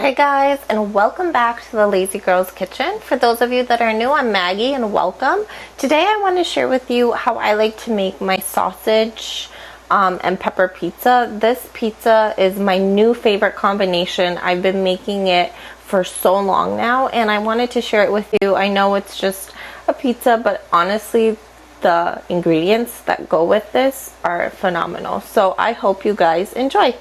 Hey guys, and welcome back to the Lazy Girls Kitchen. For those of you that are new, I'm Maggie and welcome. Today I want to share with you how I like to make my sausage and pepper pizza. This pizza is my new favorite combination. I've been making it for so long now and I wanted to share it with you. I know it's just a pizza, but honestly the ingredients that go with this are phenomenal. So I hope you guys enjoy.